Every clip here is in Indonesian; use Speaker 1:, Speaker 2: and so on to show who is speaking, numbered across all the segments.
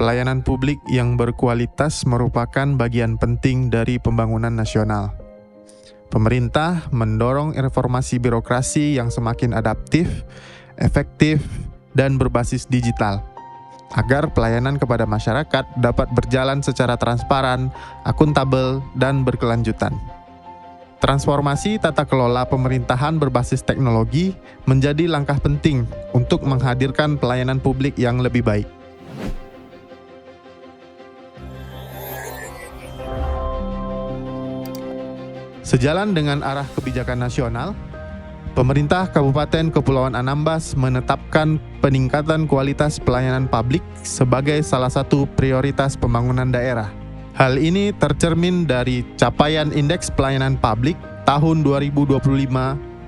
Speaker 1: pelayanan publik yang berkualitas merupakan bagian penting dari pembangunan nasional. Pemerintah mendorong reformasi birokrasi yang semakin adaptif, efektif, dan berbasis digital, agar pelayanan kepada masyarakat dapat berjalan secara transparan, akuntabel, dan berkelanjutan. Transformasi tata kelola pemerintahan berbasis teknologi menjadi langkah penting untuk menghadirkan pelayanan publik yang lebih baik. Sejalan dengan arah kebijakan nasional, pemerintah Kabupaten Kepulauan Anambas menetapkan peningkatan kualitas pelayanan publik sebagai salah satu prioritas pembangunan daerah. Hal ini tercermin dari capaian Indeks Pelayanan Publik tahun 2025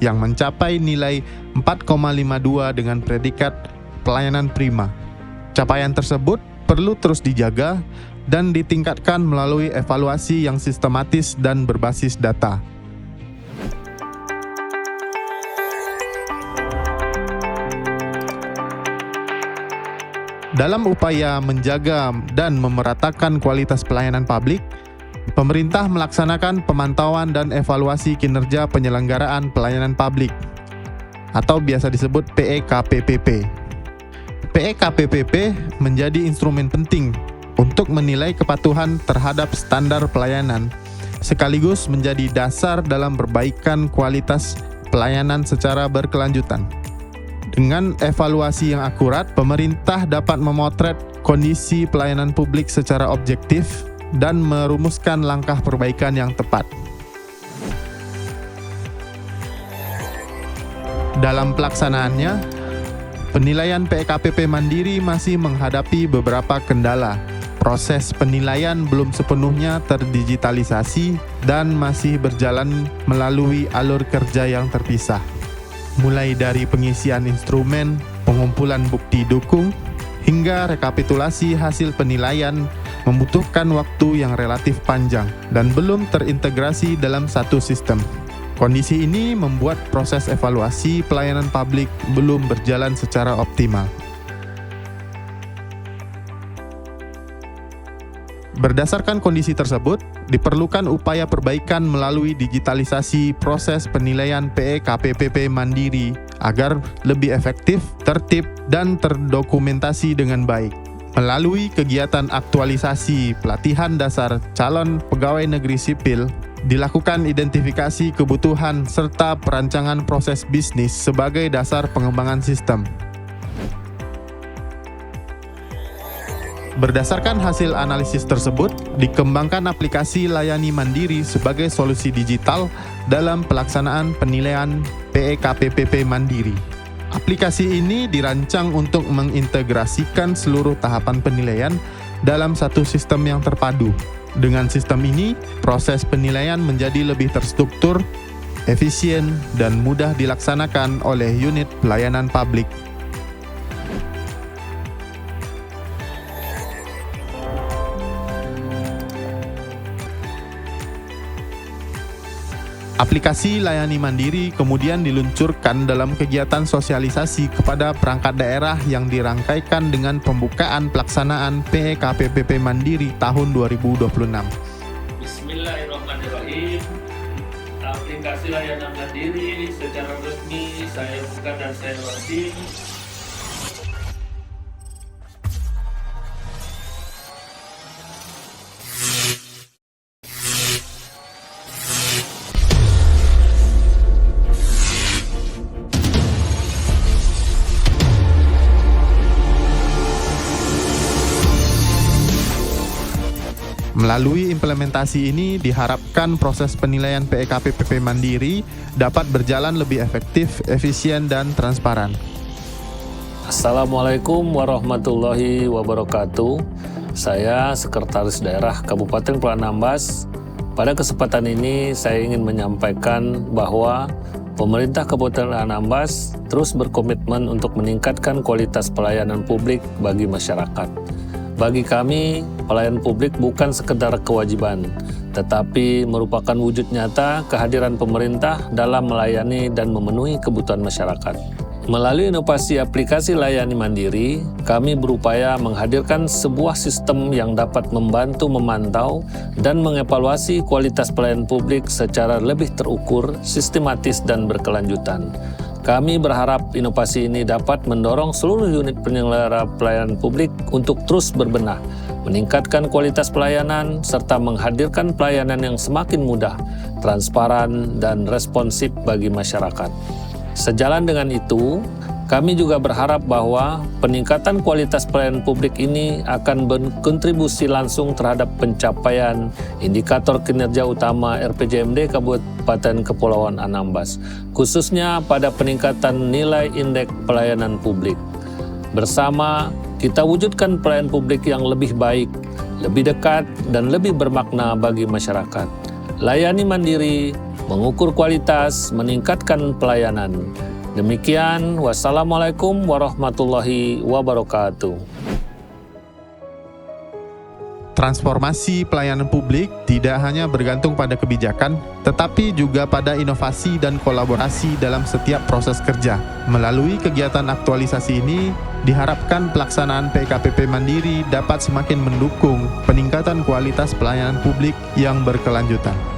Speaker 1: yang mencapai nilai 4,52 dengan predikat pelayanan prima. Capaian tersebut perlu terus dijaga dan ditingkatkan melalui evaluasi yang sistematis dan berbasis data. Dalam upaya menjaga dan memeratakan kualitas pelayanan publik, pemerintah melaksanakan pemantauan dan evaluasi kinerja penyelenggaraan pelayanan publik atau biasa disebut PEKPPP. PEKPPP menjadi instrumen penting untuk menilai kepatuhan terhadap standar pelayanan, sekaligus menjadi dasar dalam perbaikan kualitas pelayanan secara berkelanjutan. Dengan evaluasi yang akurat, pemerintah dapat memotret kondisi pelayanan publik secara objektif dan merumuskan langkah perbaikan yang tepat. Dalam pelaksanaannya, penilaian PEKPP Mandiri masih menghadapi beberapa kendala. Proses penilaian belum sepenuhnya terdigitalisasi dan masih berjalan melalui alur kerja yang terpisah. Mulai dari pengisian instrumen, pengumpulan bukti dukung, hingga rekapitulasi hasil penilaian membutuhkan waktu yang relatif panjang dan belum terintegrasi dalam satu sistem. Kondisi ini membuat proses evaluasi pelayanan publik belum berjalan secara optimal. Berdasarkan kondisi tersebut, diperlukan upaya perbaikan melalui digitalisasi proses penilaian PEKPPP Mandiri agar lebih efektif, tertib, dan terdokumentasi dengan baik. Melalui kegiatan aktualisasi pelatihan dasar calon pegawai negeri sipil, dilakukan identifikasi kebutuhan serta perancangan proses bisnis sebagai dasar pengembangan sistem. Berdasarkan hasil analisis tersebut, dikembangkan aplikasi layani mandiri sebagai solusi digital dalam pelaksanaan penilaian PEKPPP Mandiri. Aplikasi ini dirancang untuk mengintegrasikan seluruh tahapan penilaian dalam satu sistem yang terpadu. Dengan sistem ini, proses penilaian menjadi lebih terstruktur, efisien, dan mudah dilaksanakan oleh unit pelayanan publik. Aplikasi layani mandiri kemudian diluncurkan dalam kegiatan sosialisasi kepada perangkat daerah yang dirangkaikan dengan pembukaan pelaksanaan PEKPPP Mandiri tahun 2026.
Speaker 2: Bismillahirrahmanirrahim. Aplikasi layanan mandiri secara resmi saya buka dan saya launching.
Speaker 1: Melalui implementasi ini diharapkan proses penilaian PEKPPP Mandiri dapat berjalan lebih efektif, efisien, dan transparan.
Speaker 3: Assalamualaikum warahmatullahi wabarakatuh. Saya Sekretaris Daerah Kabupaten Kepulauan Anambas. Pada kesempatan ini saya ingin menyampaikan bahwa pemerintah Kabupaten Anambas terus berkomitmen untuk meningkatkan kualitas pelayanan publik bagi masyarakat. Bagi kami, pelayanan publik bukan sekedar kewajiban, tetapi merupakan wujud nyata kehadiran pemerintah dalam melayani dan memenuhi kebutuhan masyarakat. Melalui inovasi aplikasi layani mandiri, kami berupaya menghadirkan sebuah sistem yang dapat membantu memantau dan mengevaluasi kualitas pelayanan publik secara lebih terukur, sistematis, dan berkelanjutan. Kami berharap inovasi ini dapat mendorong seluruh unit penyelenggara pelayanan publik untuk terus berbenah, meningkatkan kualitas pelayanan, serta menghadirkan pelayanan yang semakin mudah, transparan, dan responsif bagi masyarakat. Sejalan dengan itu, kami juga berharap bahwa peningkatan kualitas pelayanan publik ini akan berkontribusi langsung terhadap pencapaian indikator kinerja utama RPJMD Kabupaten Kepulauan Anambas, khususnya pada peningkatan nilai indeks pelayanan publik. Bersama, kita wujudkan pelayanan publik yang lebih baik, lebih dekat, dan lebih bermakna bagi masyarakat. Layani mandiri, mengukur kualitas, meningkatkan pelayanan. Demikian, wassalamualaikum warahmatullahi wabarakatuh.
Speaker 1: Transformasi pelayanan publik tidak hanya bergantung pada kebijakan, tetapi juga pada inovasi dan kolaborasi dalam setiap proses kerja. Melalui kegiatan aktualisasi ini, diharapkan pelaksanaan PKPP Mandiri dapat semakin mendukung peningkatan kualitas pelayanan publik yang berkelanjutan.